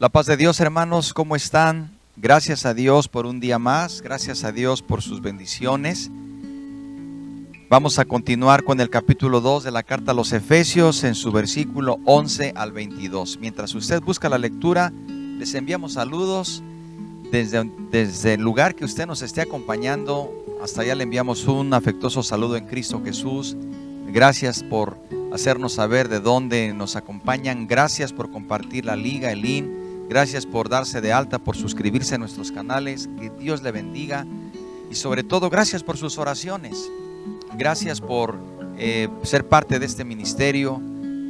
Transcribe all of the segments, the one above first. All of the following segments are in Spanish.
La paz de Dios, hermanos, ¿cómo están? Gracias a Dios por un día más, gracias a Dios por sus bendiciones. Vamos a continuar con el capítulo 2 de la carta a los Efesios en su versículo 11 al 22. Mientras usted busca la lectura, les enviamos saludos desde el lugar que usted nos esté acompañando. Hasta allá le enviamos un afectuoso saludo en Cristo Jesús. Gracias por hacernos saber de dónde nos acompañan. Gracias por compartir la liga, el link. Gracias por darse de alta, por suscribirse a nuestros canales. Que Dios le bendiga. Y sobre todo, gracias por sus oraciones. Gracias por ser parte de este ministerio.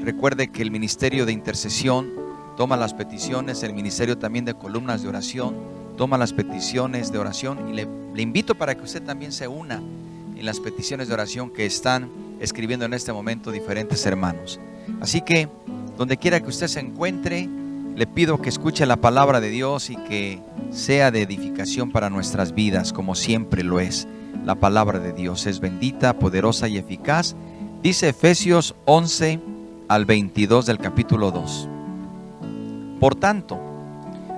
Recuerde que el ministerio de intercesión toma las peticiones. El ministerio también de columnas de oración toma las peticiones de oración. Y le invito para que usted también se una en las peticiones de oración que están escribiendo en este momento diferentes hermanos. Así que donde quiera que usted se encuentre, le pido que escuche la palabra de Dios y que sea de edificación para nuestras vidas, como siempre lo es. La palabra de Dios es bendita, poderosa y eficaz. Dice Efesios 11 al 22 del capítulo 2. Por tanto,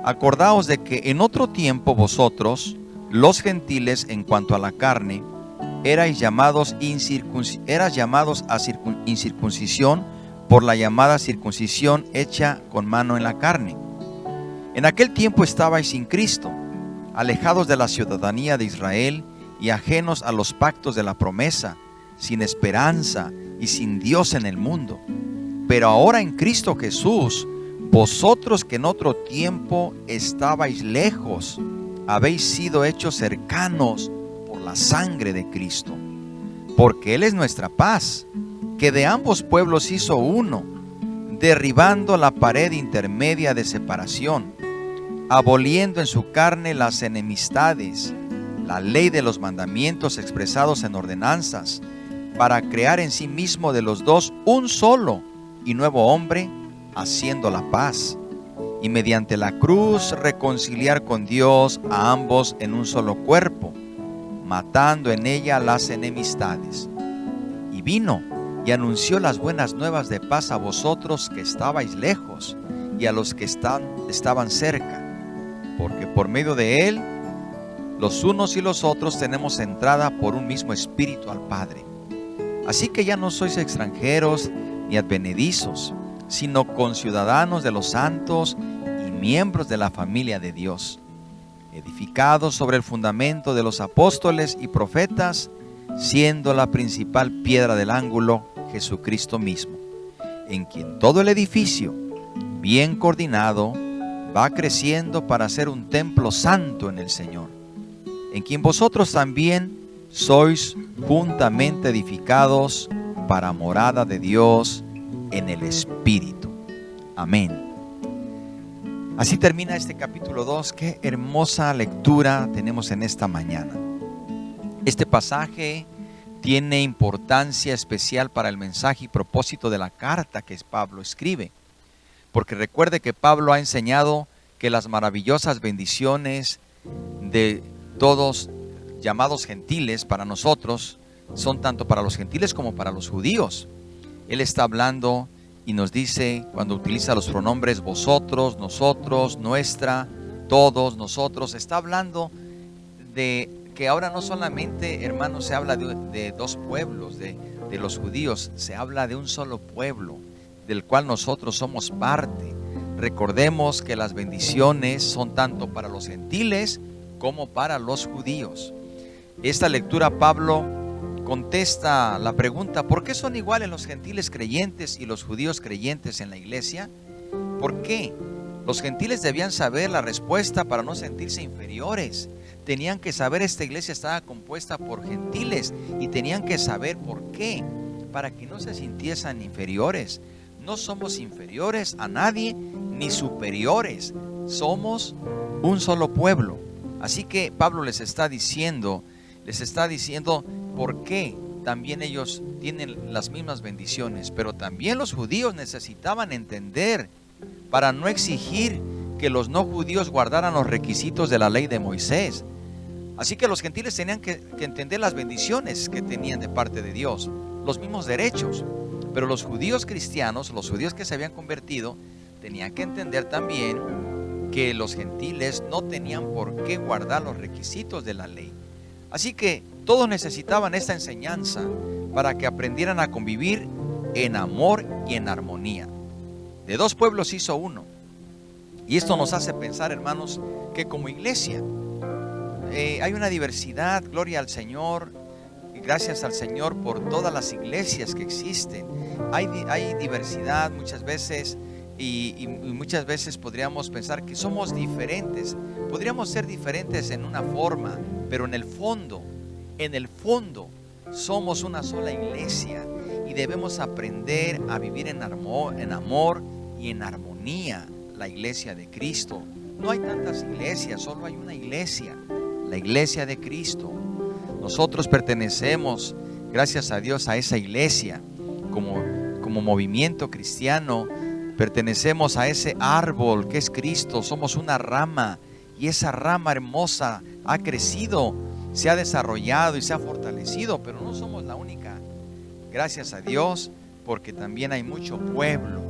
acordaos de que en otro tiempo vosotros, los gentiles, en cuanto a la carne, erais llamados a incircuncisión por la llamada circuncisión hecha con mano en la carne. En aquel tiempo estabais sin Cristo, alejados de la ciudadanía de Israel y ajenos a los pactos de la promesa, sin esperanza y sin Dios en el mundo. Pero ahora en Cristo Jesús, vosotros que en otro tiempo estabais lejos, habéis sido hechos cercanos por la sangre de Cristo, porque Él es nuestra paz, que de ambos pueblos hizo uno, derribando la pared intermedia de separación, aboliendo en su carne las enemistades, la ley de los mandamientos expresados en ordenanzas, para crear en sí mismo de los dos un solo y nuevo hombre, haciendo la paz, y mediante la cruz reconciliar con Dios a ambos en un solo cuerpo, matando en ella las enemistades. Y vino y anunció las buenas nuevas de paz a vosotros que estabais lejos y a los que estaban cerca, porque por medio de Él, los unos y los otros tenemos entrada por un mismo espíritu al Padre. Así que ya no sois extranjeros ni advenedizos, sino conciudadanos de los santos y miembros de la familia de Dios, edificados sobre el fundamento de los apóstoles y profetas, siendo la principal piedra del ángulo Jesucristo mismo, en quien todo el edificio, bien coordinado, va creciendo para ser un templo santo en el Señor, en quien vosotros también sois juntamente edificados para morada de Dios en el Espíritu. Amén. Así termina este capítulo 2. Qué hermosa lectura tenemos en esta mañana. Este pasaje tiene importancia especial para el mensaje y propósito de la carta que Pablo escribe. Porque recuerde que Pablo ha enseñado que las maravillosas bendiciones de todos llamados gentiles para nosotros son tanto para los gentiles como para los judíos. Él está hablando y nos dice, cuando utiliza los pronombres vosotros, nosotros, nuestra, todos, nosotros, está hablando de que ahora no solamente, hermanos, se habla de dos pueblos, de los judíos, se habla de un solo pueblo, del cual nosotros somos parte. Recordemos que las bendiciones son tanto para los gentiles como para los judíos. Esta lectura, Pablo contesta la pregunta: ¿por qué son iguales los gentiles creyentes y los judíos creyentes en la iglesia? ¿Por qué? Los gentiles debían saber la respuesta para no sentirse inferiores. Tenían que saber, esta iglesia estaba compuesta por gentiles y tenían que saber por qué, para que no se sintiesen inferiores. No somos inferiores a nadie ni superiores, somos un solo pueblo. Así que Pablo les está diciendo por qué también ellos tienen las mismas bendiciones, pero también los judíos necesitaban entender para no exigir que los no judíos guardaran los requisitos de la ley de Moisés. Así que los gentiles tenían que entender las bendiciones que tenían de parte de Dios, los mismos derechos. Pero los judíos cristianos, los judíos que se habían convertido, tenían que entender también que los gentiles no tenían por qué guardar los requisitos de la ley. Así que todos necesitaban esta enseñanza para que aprendieran a convivir en amor y en armonía. De dos pueblos hizo uno. Y esto nos hace pensar, hermanos, que como iglesia hay una diversidad. Gloria al Señor. Gracias al Señor por todas las iglesias que existen. Hay diversidad muchas veces y muchas veces podríamos pensar que somos diferentes. Podríamos ser diferentes en una forma, pero en el fondo somos una sola iglesia y debemos aprender a vivir en amor y en armonía, la iglesia de Cristo. No hay tantas iglesias, solo hay una iglesia, la iglesia de Cristo. Nosotros pertenecemos, gracias a Dios, a esa iglesia. Como movimiento cristiano, pertenecemos a ese árbol que es Cristo. Somos una rama y esa rama hermosa ha crecido, se ha desarrollado y se ha fortalecido, pero no somos la única. Gracias a Dios, porque también hay mucho pueblo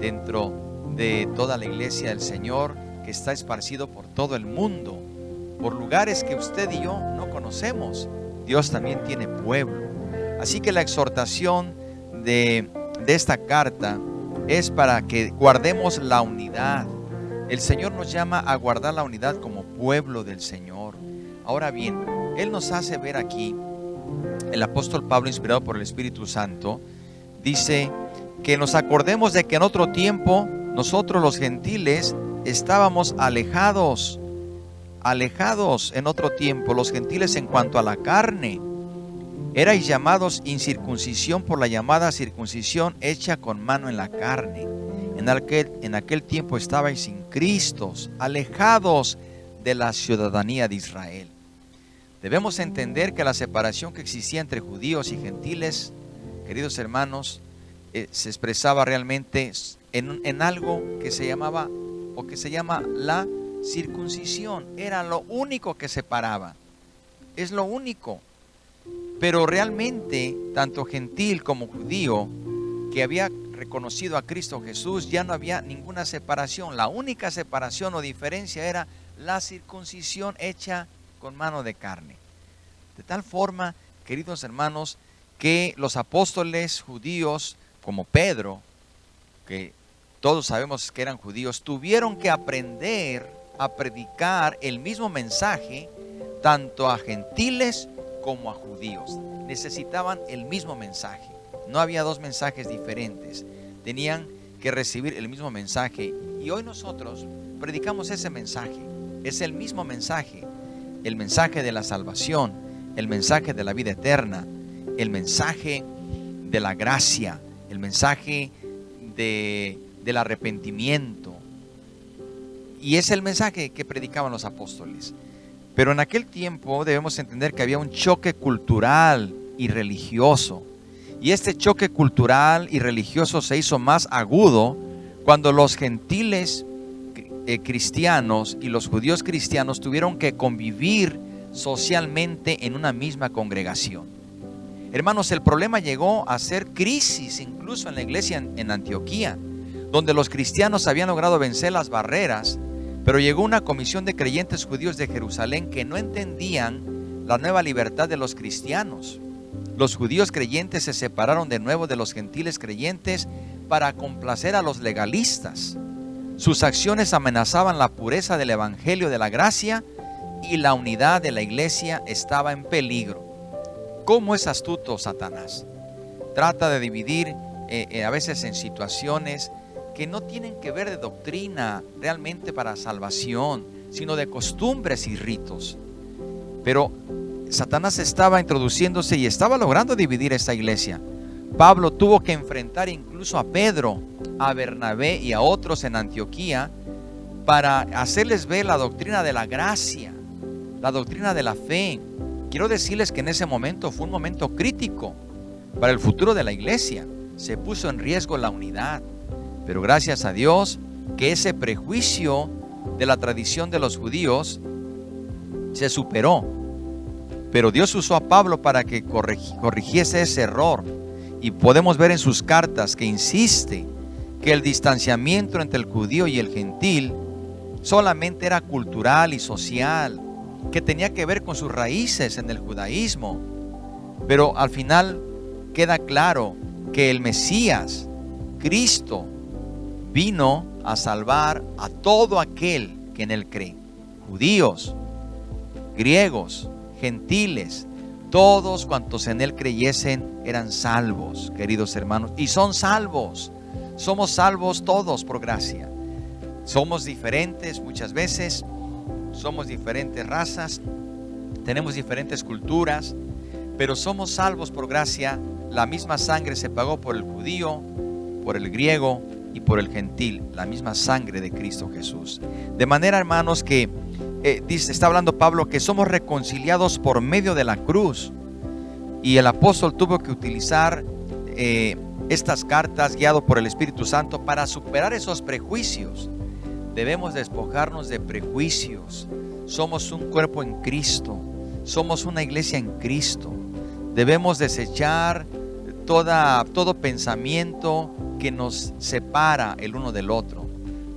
dentro de toda la iglesia del Señor que está esparcido por todo el mundo, por lugares que usted y yo no conocemos. Dios también tiene pueblo. Así que la exhortación de esta carta es para que guardemos la unidad. El Señor nos llama a guardar la unidad como pueblo del Señor. Ahora bien, Él nos hace ver aquí, el apóstol Pablo, inspirado por el Espíritu Santo, dice que nos acordemos de que en otro tiempo nosotros los gentiles estábamos alejados en otro tiempo, los gentiles en cuanto a la carne. Erais llamados incircuncisión por la llamada circuncisión hecha con mano en la carne. En aquel tiempo estabais sin Cristo, alejados de la ciudadanía de Israel. Debemos entender que la separación que existía entre judíos y gentiles, queridos hermanos, se expresaba realmente en algo que se llamaba o que se llama la circuncisión. Era lo único que separaba. Es lo único. Pero realmente, tanto gentil como judío que había reconocido a Cristo Jesús, ya no había ninguna separación. La única separación o diferencia era la circuncisión hecha con mano de carne. De tal forma, queridos hermanos, que los apóstoles judíos como Pedro, que todos sabemos que eran judíos, tuvieron que aprender a predicar el mismo mensaje tanto a gentiles como a judíos. Necesitaban el mismo mensaje. No había dos mensajes diferentes. Tenían que recibir el mismo mensaje. Y hoy nosotros predicamos ese mensaje. Es el mismo mensaje. El mensaje de la salvación, el mensaje de la vida eterna, el mensaje de la gracia, el mensaje del arrepentimiento. Y es el mensaje que predicaban los apóstoles. Pero en aquel tiempo debemos entender que había un choque cultural y religioso. Y este choque cultural y religioso se hizo más agudo cuando los gentiles cristianos y los judíos cristianos tuvieron que convivir socialmente en una misma congregación. Hermanos, el problema llegó a ser crisis incluso en la iglesia en Antioquía, donde los cristianos habían logrado vencer las barreras, pero llegó una comisión de creyentes judíos de Jerusalén que no entendían la nueva libertad de los cristianos. Los judíos creyentes se separaron de nuevo de los gentiles creyentes para complacer a los legalistas. Sus acciones amenazaban la pureza del evangelio de la gracia y la unidad de la iglesia estaba en peligro. ¿Cómo es astuto Satanás? Trata de dividir a veces en situaciones que no tienen que ver de doctrina realmente para salvación, sino de costumbres y ritos. Pero Satanás estaba introduciéndose y estaba logrando dividir esta iglesia. Pablo tuvo que enfrentar incluso a Pedro, a Bernabé y a otros en Antioquía para hacerles ver la doctrina de la gracia, la doctrina de la fe. Quiero decirles que en ese momento fue un momento crítico para el futuro de la iglesia. Se puso en riesgo la unidad. Pero gracias a Dios que ese prejuicio de la tradición de los judíos se superó. Pero Dios usó a Pablo para que corrigiese ese error. Y podemos ver en sus cartas que insiste que el distanciamiento entre el judío y el gentil solamente era cultural y social, que tenía que ver con sus raíces en el judaísmo. Pero al final queda claro que el Mesías, Cristo, vino a salvar a todo aquel que en él cree. Judíos, griegos, gentiles, todos cuantos en él creyesen eran salvos, queridos hermanos, y son salvos. Somos salvos todos por gracia. Somos diferentes muchas veces, somos diferentes razas, tenemos diferentes culturas, pero somos salvos por gracia. La misma sangre se pagó por el judío, por el griego y por el gentil, la misma sangre de Cristo Jesús. De manera, hermanos, que está hablando Pablo que somos reconciliados por medio de la cruz, y el apóstol tuvo que utilizar estas cartas guiado por el Espíritu Santo para superar esos prejuicios. Debemos despojarnos de prejuicios. Somos un cuerpo en Cristo, somos una iglesia en Cristo. Debemos desechar todo pensamiento que nos separa el uno del otro.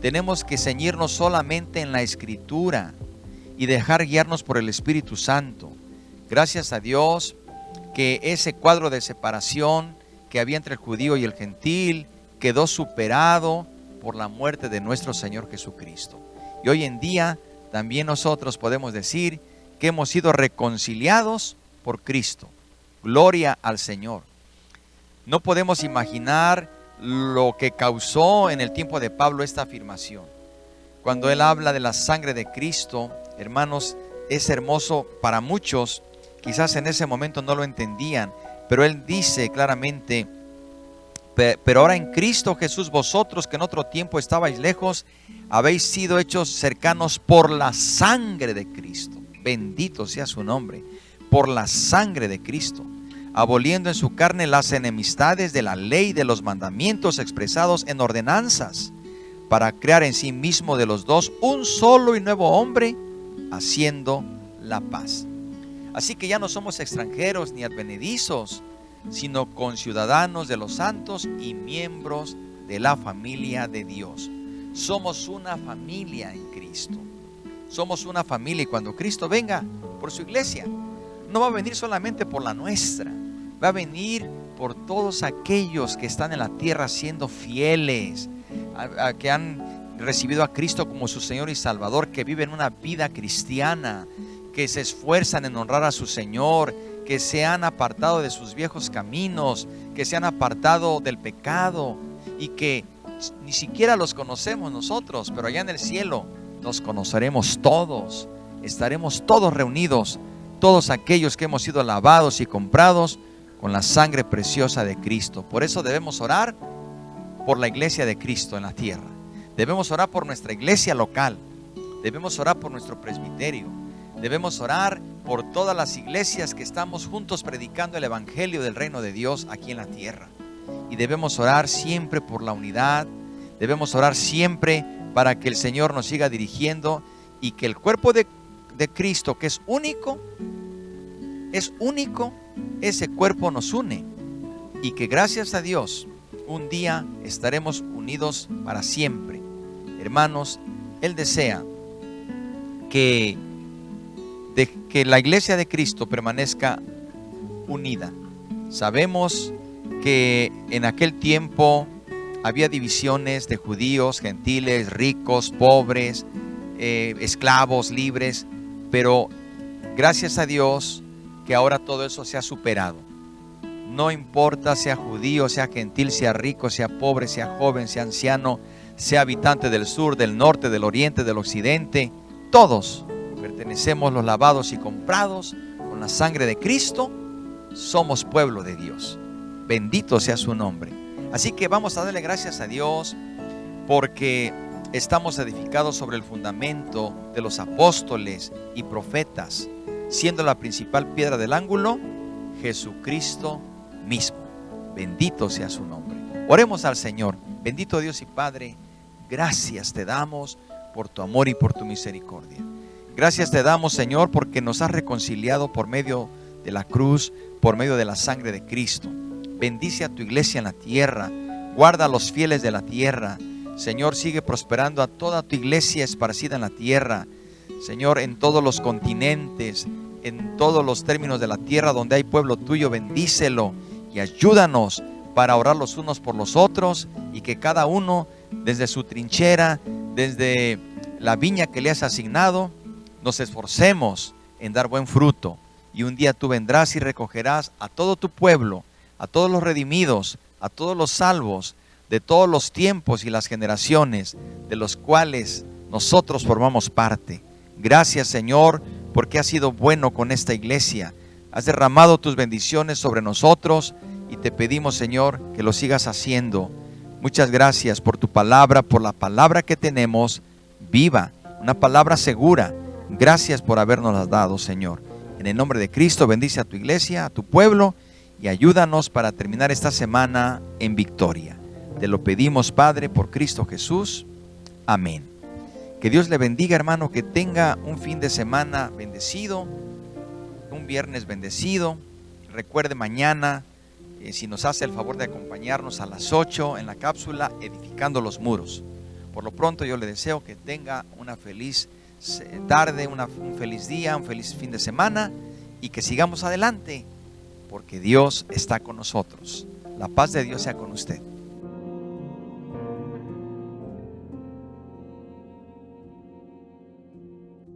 Tenemos que ceñirnos solamente en la Escritura y dejar guiarnos por el Espíritu Santo. Gracias a Dios que ese cuadro de separación que había entre el judío y el gentil quedó superado por la muerte de nuestro Señor Jesucristo. Y hoy en día también nosotros podemos decir que hemos sido reconciliados por Cristo. Gloria al Señor. No podemos imaginar lo que causó en el tiempo de Pablo esta afirmación. Cuando él habla de la sangre de Cristo, hermanos, es hermoso para muchos. Quizás en ese momento no lo entendían, pero él dice claramente: pero ahora en Cristo Jesús, vosotros que en otro tiempo estabais lejos, habéis sido hechos cercanos por la sangre de Cristo. Bendito sea su nombre. Por la sangre de Cristo, aboliendo en su carne las enemistades de la ley de los mandamientos expresados en ordenanzas, para crear en sí mismo de los dos un solo y nuevo hombre, haciendo la paz. Así que ya no somos extranjeros ni advenedizos, sino conciudadanos de los santos y miembros de la familia de Dios. Somos una familia en Cristo. Somos una familia, y cuando Cristo venga por su iglesia, no va a venir solamente por la nuestra, va a venir por todos aquellos que están en la tierra siendo fieles, que han recibido a Cristo como su Señor y Salvador, que viven una vida cristiana, que se esfuerzan en honrar a su Señor, que se han apartado de sus viejos caminos, que se han apartado del pecado, y que ni siquiera los conocemos nosotros, pero allá en el cielo nos conoceremos todos, estaremos todos reunidos, todos aquellos que hemos sido lavados y comprados con la sangre preciosa de Cristo. Por eso debemos orar por la iglesia de Cristo en la tierra. Debemos orar por nuestra iglesia local. Debemos orar por nuestro presbiterio. Debemos orar por todas las iglesias que estamos juntos predicando el evangelio del reino de Dios aquí en la tierra. Y debemos orar siempre por la unidad. Debemos orar siempre para que el Señor nos siga dirigiendo, y que el cuerpo de Cristo, que es único, ese cuerpo nos une, y que gracias a Dios un día estaremos unidos para siempre. Hermanos, Él desea que la iglesia de Cristo permanezca unida. Sabemos que en aquel tiempo había divisiones de judíos, gentiles, ricos, pobres, esclavos, libres, pero gracias a Dios que ahora todo eso se ha superado. No importa sea judío, sea gentil, sea rico, sea pobre, sea joven, sea anciano, sea habitante del sur, del norte, del oriente, del occidente, todos pertenecemos, los lavados y comprados con la sangre de Cristo, somos pueblo de Dios. Bendito sea su nombre. Así que vamos a darle gracias a Dios porque estamos edificados sobre el fundamento de los apóstoles y profetas, siendo la principal piedra del ángulo Jesucristo mismo. Bendito sea su nombre. Oremos al Señor. Bendito Dios y Padre, gracias te damos por tu amor y por tu misericordia. Gracias te damos, Señor, porque nos has reconciliado por medio de la cruz, por medio de la sangre de Cristo. Bendice a tu iglesia en la tierra, guarda a los fieles de la tierra. Señor, sigue prosperando a toda tu iglesia esparcida en la tierra. Señor, en todos los continentes, en todos los términos de la tierra donde hay pueblo tuyo, bendícelo y ayúdanos para orar los unos por los otros, y que cada uno desde su trinchera, desde la viña que le has asignado, nos esforcemos en dar buen fruto. Y un día tú vendrás y recogerás a todo tu pueblo, a todos los redimidos, a todos los salvos, de todos los tiempos y las generaciones de los cuales nosotros formamos parte. Gracias, Señor, porque has sido bueno con esta iglesia. Has derramado tus bendiciones sobre nosotros y te pedimos, Señor, que lo sigas haciendo. Muchas gracias por tu palabra, por la palabra que tenemos viva, una palabra segura. Gracias por habernos dado, Señor. En el nombre de Cristo, bendice a tu iglesia, a tu pueblo, y ayúdanos para terminar esta semana en victoria. Te lo pedimos, Padre, por Cristo Jesús. Amén. Que Dios le bendiga, hermano, que tenga un fin de semana bendecido, un viernes bendecido. Recuerde mañana, si nos hace el favor de acompañarnos a las 8 en la cápsula Edificando los Muros. Por lo pronto yo le deseo que tenga una feliz tarde, un feliz día, un feliz fin de semana, y que sigamos adelante, porque Dios está con nosotros. La paz de Dios sea con usted.